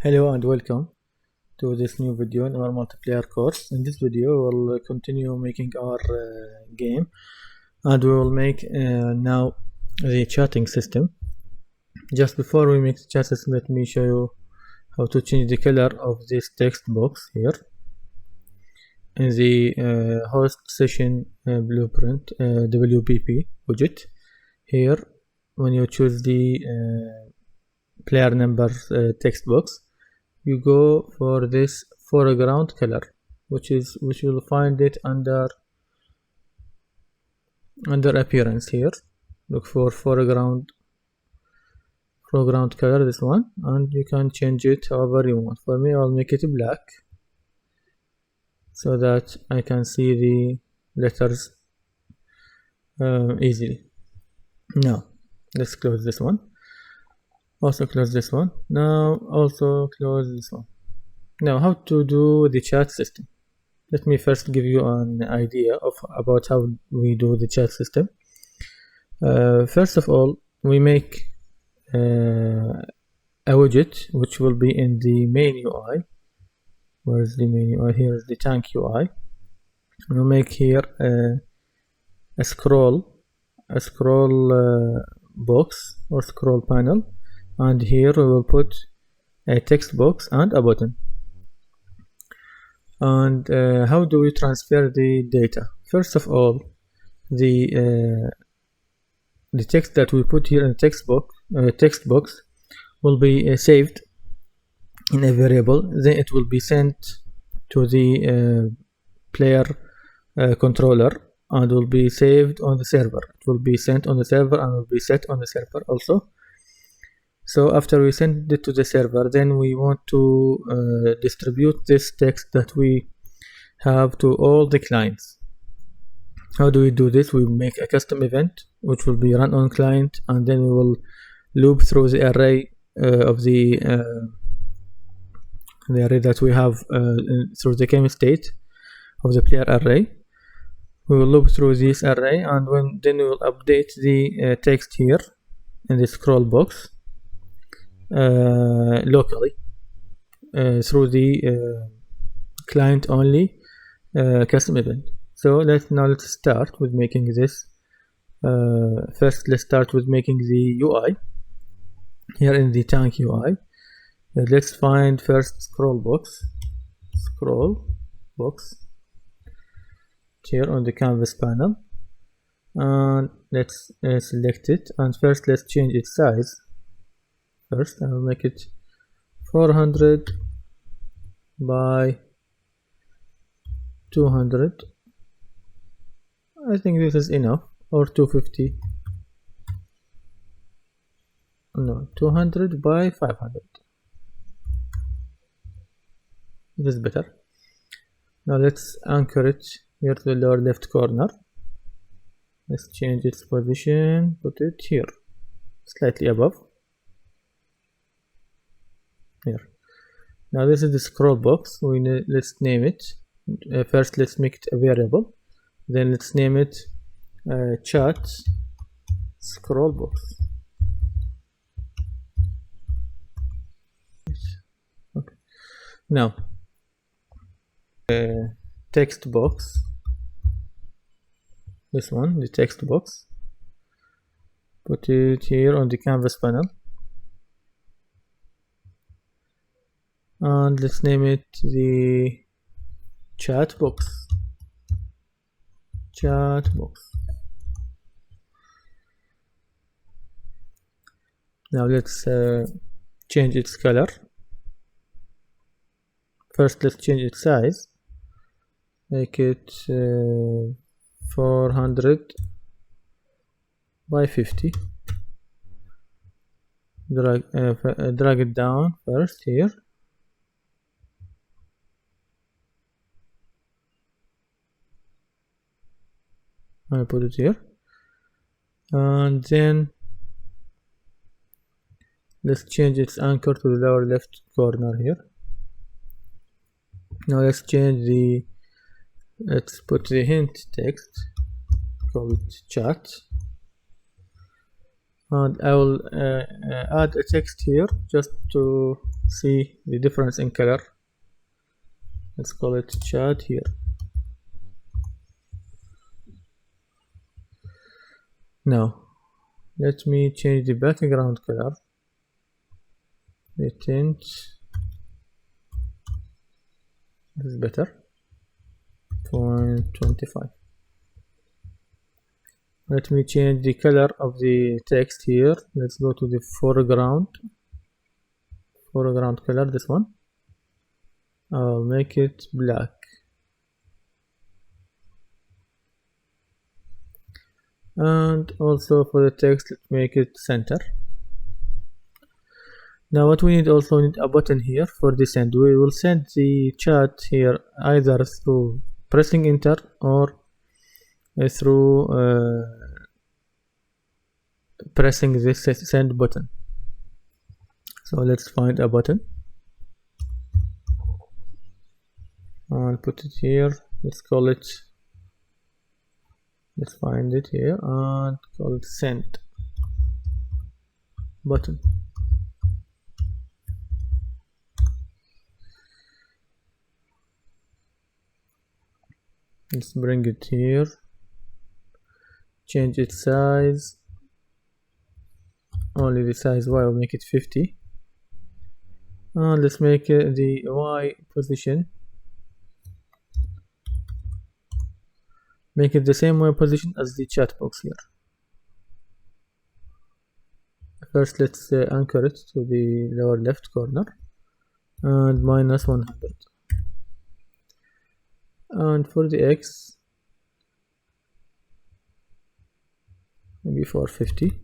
Hello and welcome to this new video in our multiplayer course. In this video we'll continue making our game, and we will make now the chatting system. Just before we make the chat system, let me show you how to change the color of this text box here in the host session blueprint WPP widget. Here, when you choose the player number text box, you go for this foreground color, which you'll find it under appearance here. Look for foreground color, this one, and you can change it however you want. For me, I'll make it black so that I can see the letters easily. Now let's close this one. Also close this one. Now also close this one. Now how to do the chat system. Let me first give you an idea about how we do the chat system. First of all, we make a widget which will be in the main UI. Where is the main UI? Here is the tank UI. We'll make here a scroll box or scroll panel, and here we will put a text box and a button. And how do we transfer the data? First of all, the text that we put here in the text box will be saved in a variable. Then it will be sent to the player controller and will be saved on the server. It will be sent on the server and will be set on the server also. So after we send it to the server, then we want to distribute this text that we have to all the clients. How do we do this? We make a custom event which will be run on client, and then we will loop through the array of the array that we have through the game state of the player array. We will loop through this array, and then we will update the text here in the scroll box locally through the client only custom event. So let's start with making this. First, let's start with making the UI here in the tank UI. Let's find first scroll box here on the canvas panel, and let's select it. And first, let's change its size. First, I will make it 400 by 200. I think this is enough, or 250. No, 200 by 500. This is better. Now let's anchor it here to the lower left corner. Let's change its position, put it here, slightly above. Here. Now this is the scroll box. Let's name it. First, let's make it a variable. Then let's name it chat scroll box. Okay. Now text box. This one, the text box. Put it here on the canvas panel. And let's name it the chat box. Now let's change its color. First, let's change its size. Make it 400 by 50. Drag it down first here. I put it here, and then let's change its anchor to the lower left corner here. Now let's put the hint text, call it chat, and I will add a text here just to see the difference in color. Let's call it chat here. Now let me change the background color, the tint. This is better, 0.25. Let me change the color of the text here. Let's go to the foreground color, this one. I'll make it black. And also for the text, let's make it center. Now what we need, also we need a button here for the send. We will send the chat here either through pressing enter or through pressing this send button. So let's find a button. I'll put it here. Let's call it, let's find it here and call it send button. Let's bring it here, change its size, only the size Y, will make it 50, and let's make the Y position, make it the same Y position as the chat box here. First let's anchor it to the lower left corner and -100. And for the X, maybe 450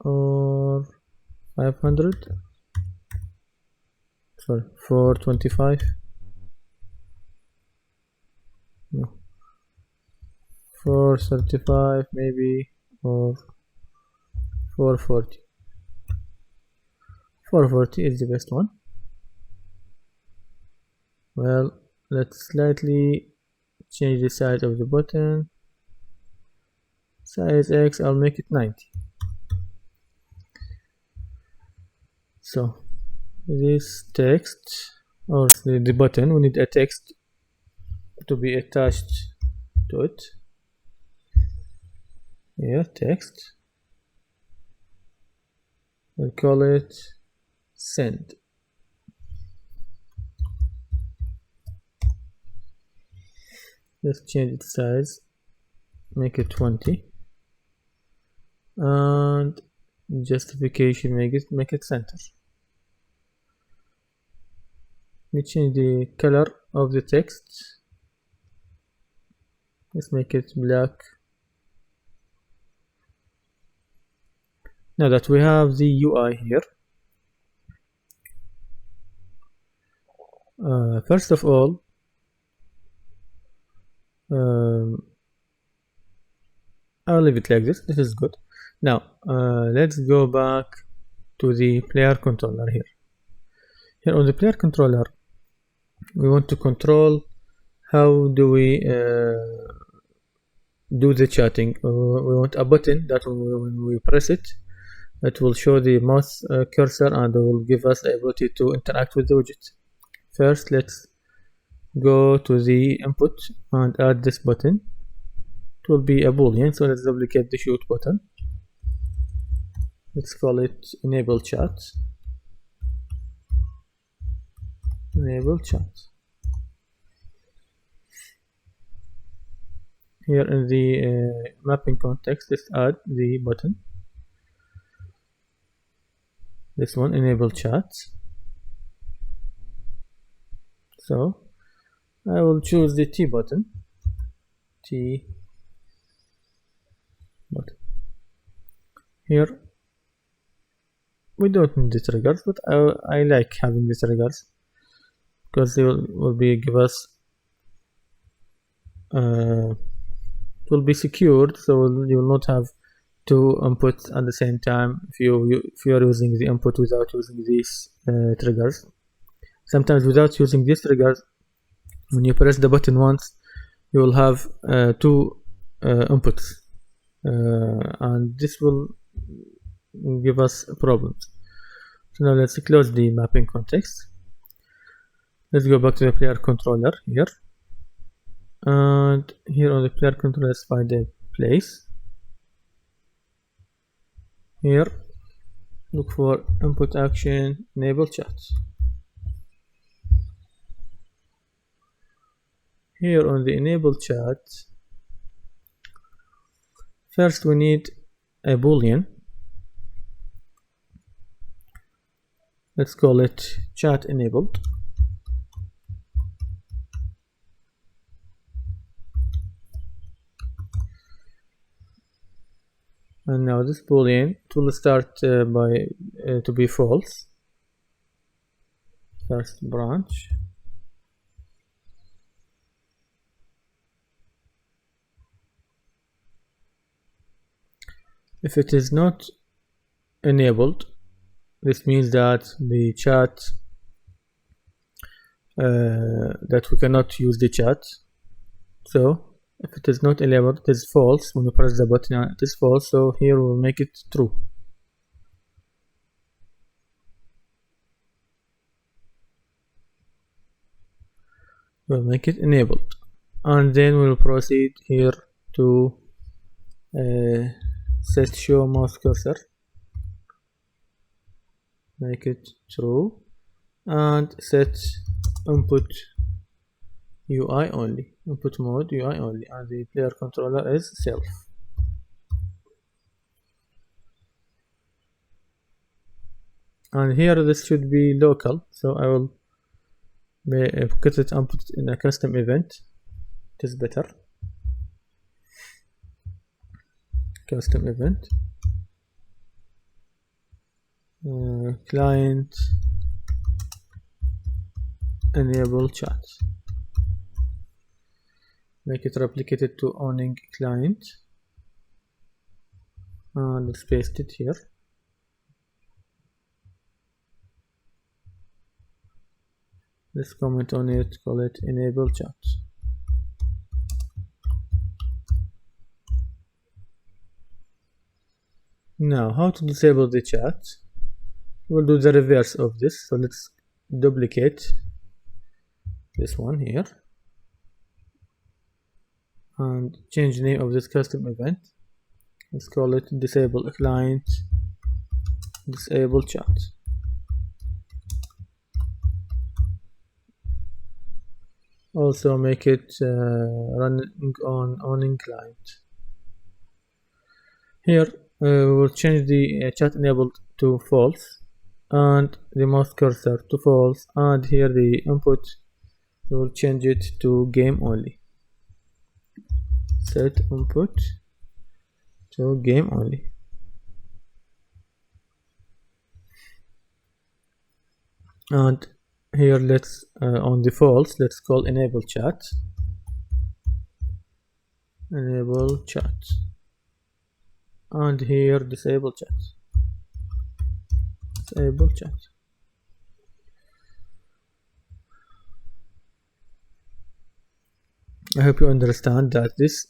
or 500, sorry, 425, no, 435 maybe, or 440. 440 is the best one. Well, let's slightly change the size of the button. Size X, I'll make it 90. So this text, or the button, we need a text to be attached to it. Here, text. We'll call it send. Let's change its size, make it 20, and justification, make it center. Let me change the color of the text. Let's make it black. Now that we have the UI here, first of all, I'll leave it like this. This is good. Now let's go back to the player controller here. Here on the player controller, we want to control how do we do the chatting. We want a button that when we press it, it will show the mouse cursor and it will give us the ability to interact with the widget. First, let's go to the input and add this button. It will be a boolean, so let's duplicate the shoot button. Let's call it enable chat. Enable chat. Here in the mapping context, let's add the button. This one, enable chat. So I will choose the T button. T button. Here we don't need the triggers, but I like having the triggers because they will give us it will be secured, so you will not have two inputs at the same time if you are using the input without using these triggers. Sometimes without using these triggers, when you press the button once, you will have two inputs, and this will give us problems. So now let's close the mapping context. Let's go back to the player controller here, and here on the player controller, let's find a place. Here, look for input action, enable chat. Here on the enable chat, first we need a boolean. Let's call it chat enabled. And now this boolean it will start to be false. First branch. If it is not enabled, this means that the chat that we cannot use the chat. So if it is not enabled, it is false. When you press the button, it is false. So here we'll make it true. We'll make it enabled, and then we'll proceed here to set show mouse cursor. Make it true, and set input UI only, input mode UI only, and the player controller is self. And here this should be local, so I will get it and put it in a custom event. It is better. Custom event, client enable chat. Make it replicated to owning client, and let's paste it here. Let's comment on it, call it enable chat. Now, how to disable the chat? We'll do the reverse of this. So let's duplicate this one here and change the name of this custom event. Let's call it disable client, disable chat. Also make it running on owning client. Here we will change the chat enabled to false and the mouse cursor to false, and here the input we will change it to game only. Set input to game only. And here let's on the false, let's call enable chat, enable chat, and here disable chat, disable chat. I hope you understand that this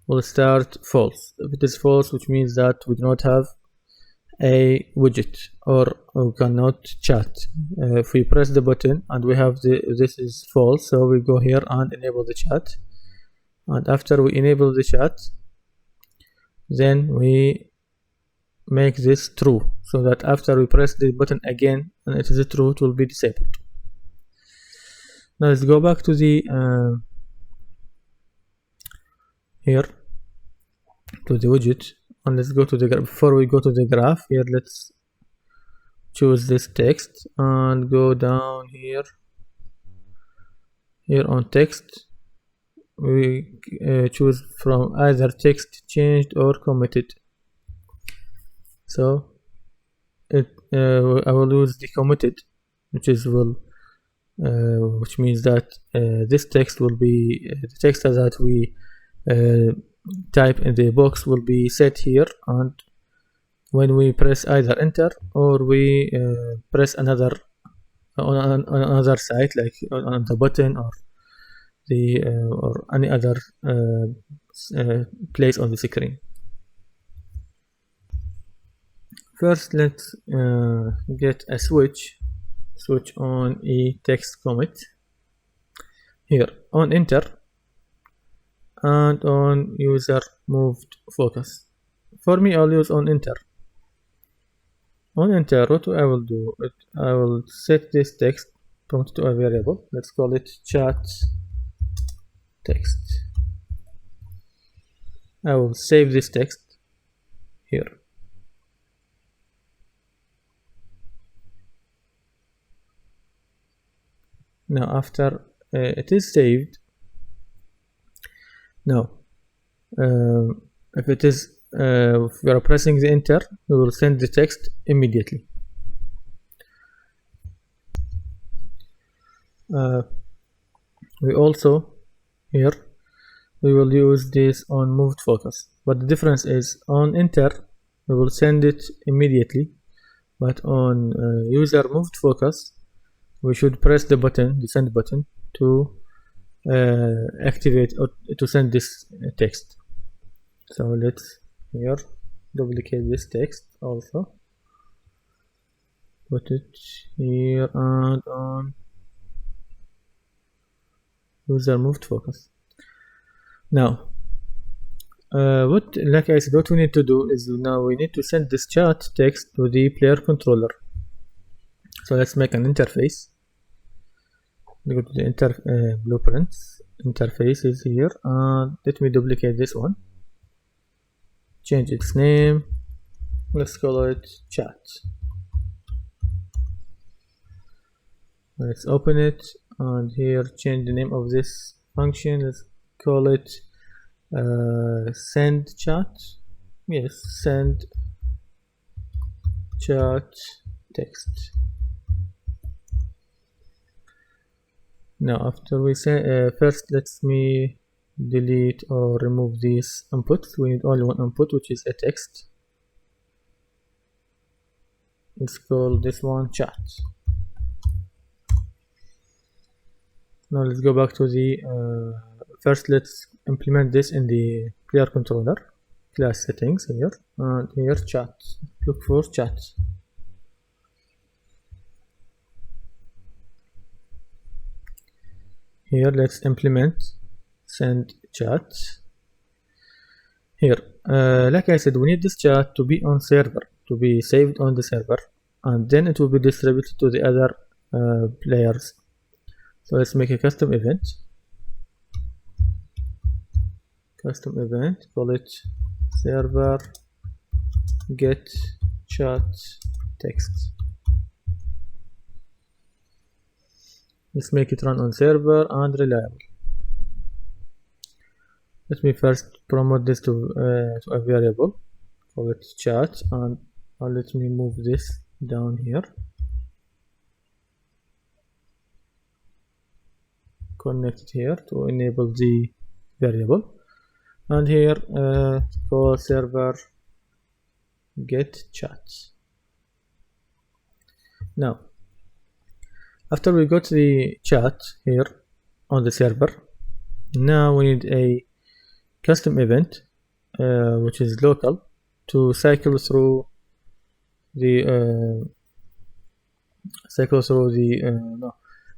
will start false. If it is false, which means that we do not have a widget or we cannot chat. If we press the button and we have this is false, so we go here and enable the chat, and after we enable the chat, then we make this true, so that after we press the button again and it is true, it will be disabled. Now let's go back to the here to the widget, and let's go to the graph. Before we go to the graph, here let's choose this text and go down here. Here on text we choose from either text changed or committed. So I will use the committed, which means that this text will be the text that we type in the box will be set here, and when we press either enter or we press another on another site, like on the button or the or any other place on the screen. First, let's get a switch on a text commit. Here on enter and on user moved focus. For me, I'll use on enter. On enter, what I will do, I will set this text prompt to a variable. Let's call it chat text. I will save this text here. Now after it is saved, now if we are pressing the enter, we will send the text immediately. We also here we will use this on moved focus, but the difference is on enter we will send it immediately, but on user moved focus we should press the button, the send button, to activate or to send this text. So let's here duplicate this text also, put it here and on user moved focus. Now like I said, what we need to do is now we need to send this chat text to the player controller. So let's make an interface. Go to the blueprints, interface is here, and let me duplicate this one, change its name, let's call it chat. Let's open it, and here change the name of this function, let's call it send chat. Yes, send chat text. Now after we say first let me delete or remove these inputs. We need only one input, which is a text. Let's call this one chat. Now let's go back to the first let's implement this in the player controller class settings here, and here chat, look for chat. Here let's implement send chat. Here like I said, we need this chat to be on server, to be saved on the server, and then it will be distributed to the other players. So let's make a custom event, call it server get chat text. Let's make it run on server and reliable. Let me first promote this to a variable, call it chat, and let me move this down here, connect it here to enable the variable, and here call server get chat. Now after we got the chat here on the server, now we need a custom event which is local to cycle through the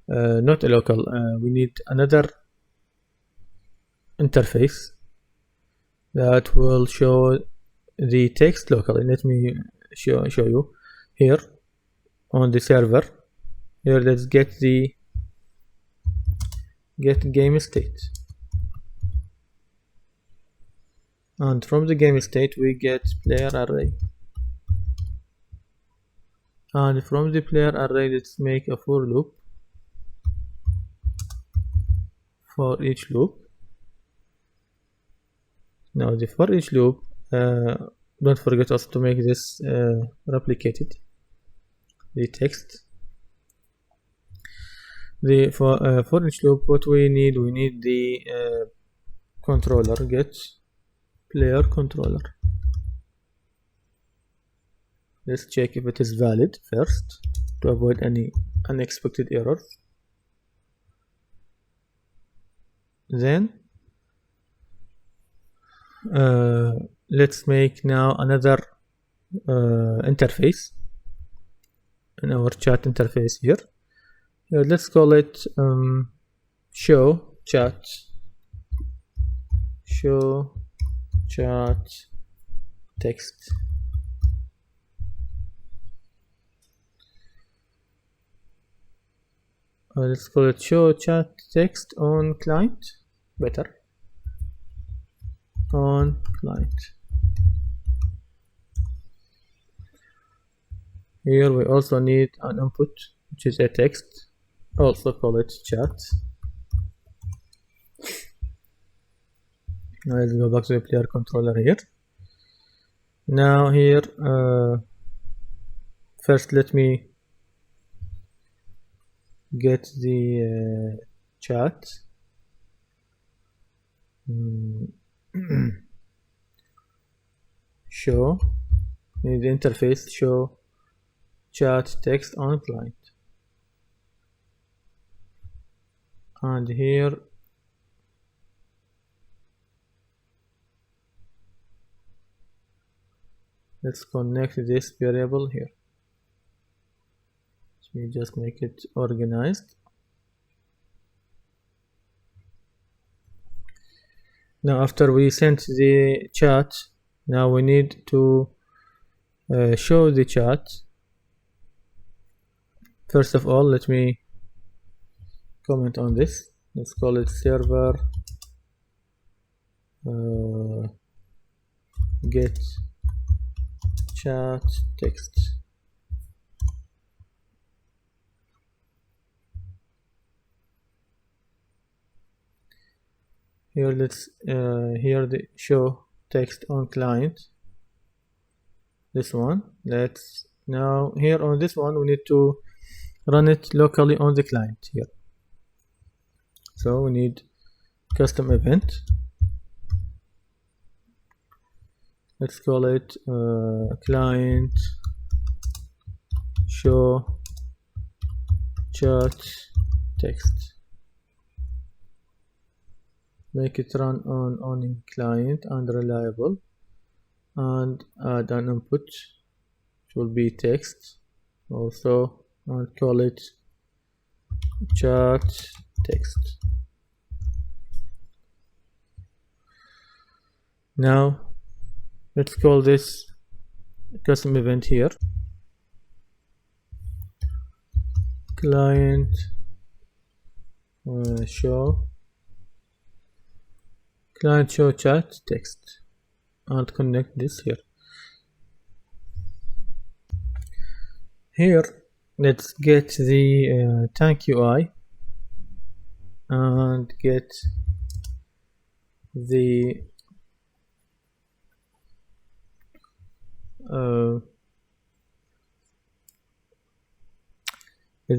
not a local, we need another interface that will show the text locally. Let me show you here on the server. Here let's get the game state, and from the game state we get player array, and from the player array let's make a for loop for each loop. Now the for each loop, don't forget also to make this replicated, the text. The for each loop, what we need the controller, get player controller. Let's check if it is valid first to avoid any unexpected errors. Then let's make now another interface, in our chat interface here. Let's call it show chat text. Let's call it show chat text on client. Better, on client. Here we also need an input, which is a text. Also call it chat. Now let's go back to the player controller here. Now here, first let me get the chat. Show, need the interface, show chat text on client. And here let's connect this variable here. Let me just make it organized. Now after we sent the chat, now we need to show the chat. First of all, let me comment on this. Let's call it server get chat text. Here let's here the show text on client, this one. Let's now here on this one we need to run it locally on the client here. So we need custom event. Let's call it client show chat text. Make it run on client and reliable, and add an input which will be text also, and call it chat text. Now let's call this custom event here, client show chat text, and connect this here. Here let's get the tank UI and get the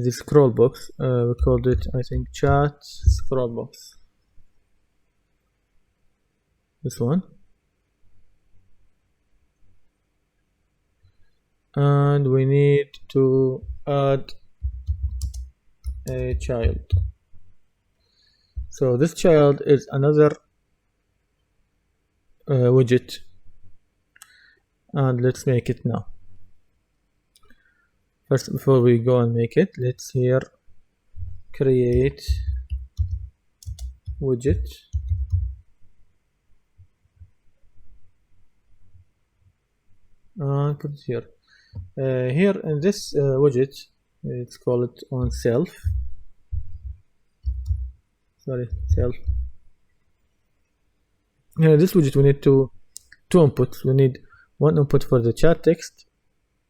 the scroll box. We called it, I think, chat scroll box. This one. And we need to add a child. So this child is another widget, and let's make it now. First, before we go and make it, let's here create widget. And put it here. Here in this widget, let's call it on self. Sorry, self. This widget we need two inputs. We need one input for the chat text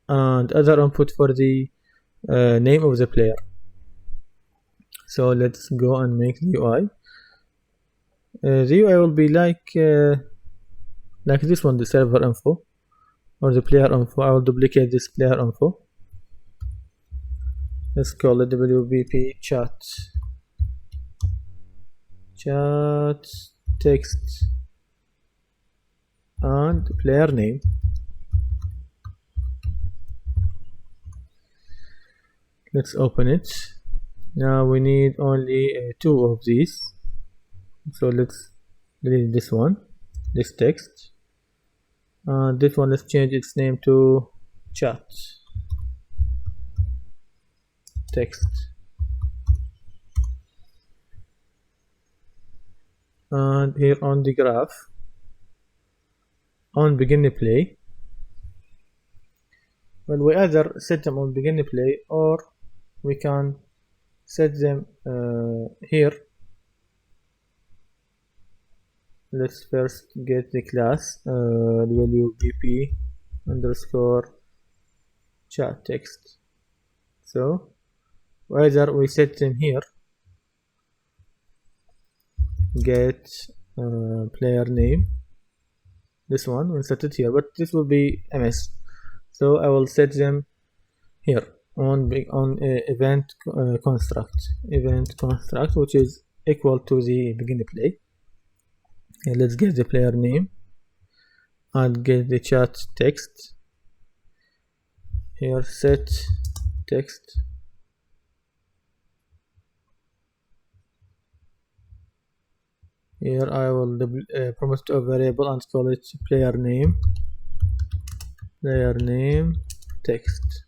and other input for the name of the player. So let's go and make the UI. The UI will be like this one, the server info or the player info. I will duplicate this player info. Let's call it WBP chat text and player name. Let's open it. Now we need only two of these, so let's delete this one, this text, This one, let's change its name to chat text. And here on the graph, on begin play, well, we either set them on begin play or we can set them here. Let's first get the class WBP underscore chat text. So either we set them here, get player name, this one we'll set it here, but this will be a mess, so I will set them here on event construct, which is equal to the begin play. And let's get the player name and get the chat text here, set text. Here I will promote to a variable and call it player name text.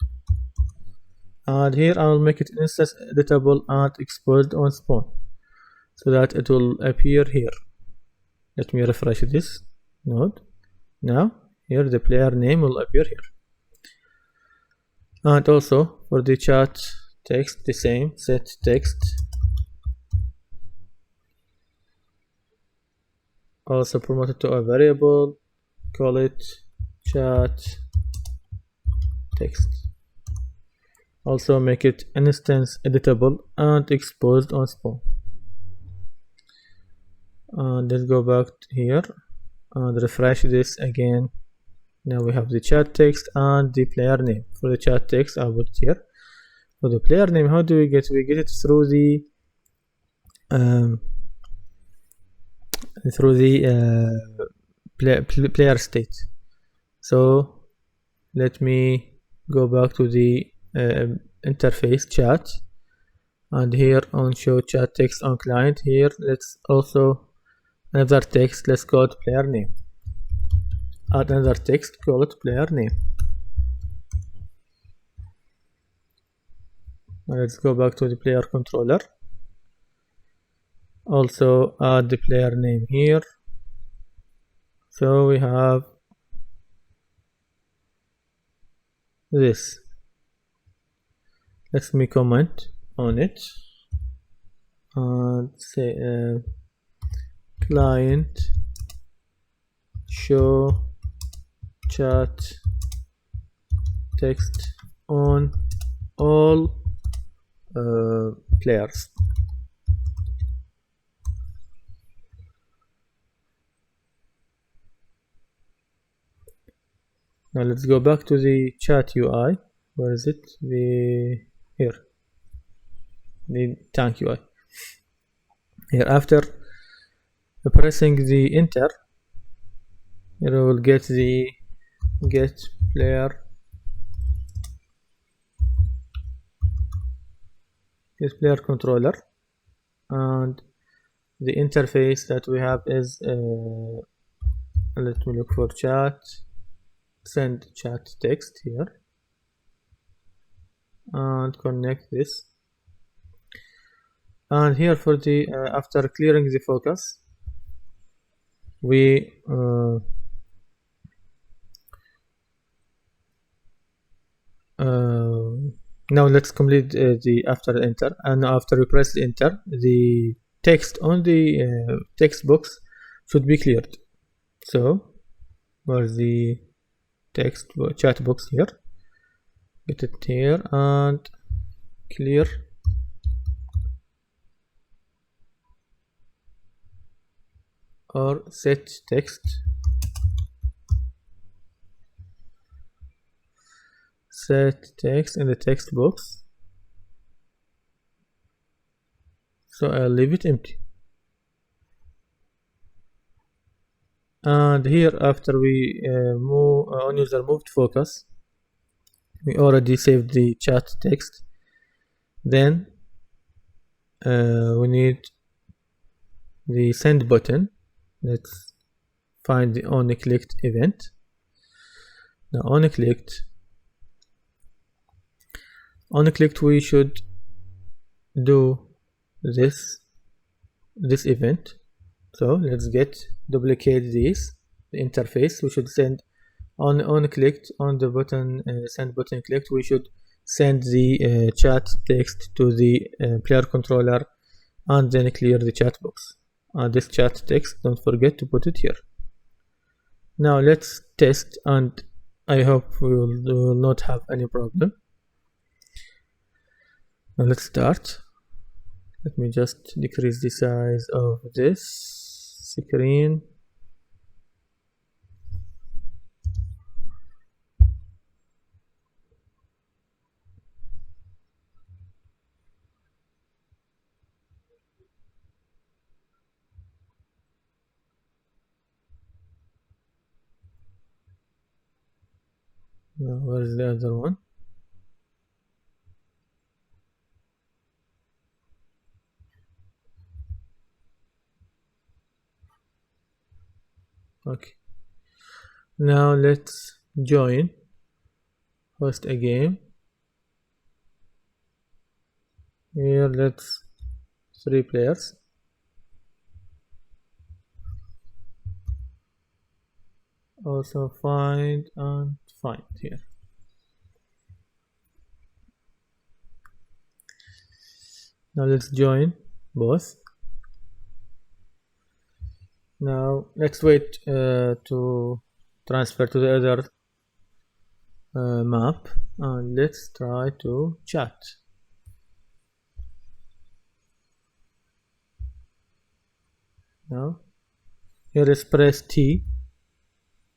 And here I will make it instance editable and exposed on spawn so that it will appear here. Let me refresh this node. Now here the player name will appear here. And also for the chat text, the same, set text. Also promote it to a variable, call it chat text. Also make it instance editable and exposed on spawn. And let's go back here and refresh this again. Now we have the chat text and the player name. For the chat text, I'll put it here. For the player name, how do we get? We get it through the player state. So let me go back to the interface chat, and here on show chat text on client, here let's also another text, let's call it player name. Add another text, call it player name. Now let's go back to the player controller. Also add the player name here. So we have this. Let me comment on it and say client show chat text on all players. Now let's go back to the chat UI. Where is it? Here, the tank UI. Here, after pressing the enter, here we will get the get player controller, and the interface that we have is let me look for chat, send chat text here, and connect this. And here for the after clearing the focus, we now let's complete the after enter, and after we press enter, the text on the text box should be cleared. So where's the text chat box? Here, get it here and clear. Or set text, in the text box, so I'll leave it empty. And here, after we move on user moved focus, we already saved the chat text. Then we need the send button. Let's find the only clicked event. Now on clicked we should do this event. So let's duplicate the interface. We should send on clicked on the button, send button clicked, we should send the chat text to the player controller and then clear the chat box. And this chat text, don't forget to put it here. Now let's test, and I hope we will not have any problem. Now let's start. Let me just decrease the size of this screen. Now where is the other one? Okay, now let's host a game. Here let's 3 players. Also find and find here. Now let's join both. Now let's wait to transfer to the other map, and let's try to chat. Now here is press T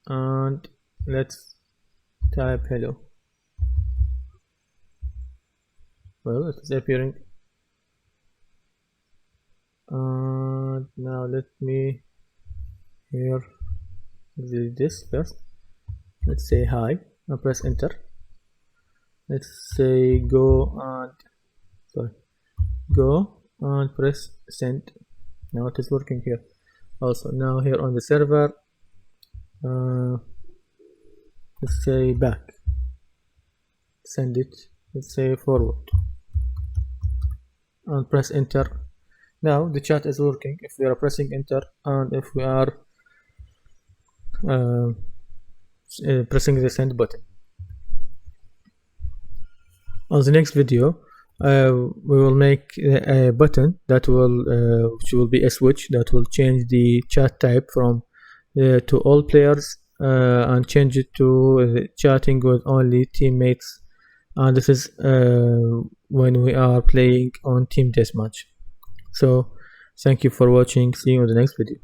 and let's type hello. Well, it is appearing. And now let me here do this first. Let's say hi and press enter. Let's say go and press send. Now it is working here also. Now here on the server, let's say back, send it, let's say forward and press enter. Now the chat is working if we are pressing enter and if we are pressing the send button. On the next video we will make a button that will which will be a switch that will change the chat type from to all players and change it to chatting with only teammates, and this is when we are playing on team deathmatch. So thank you for watching. See you in the next video.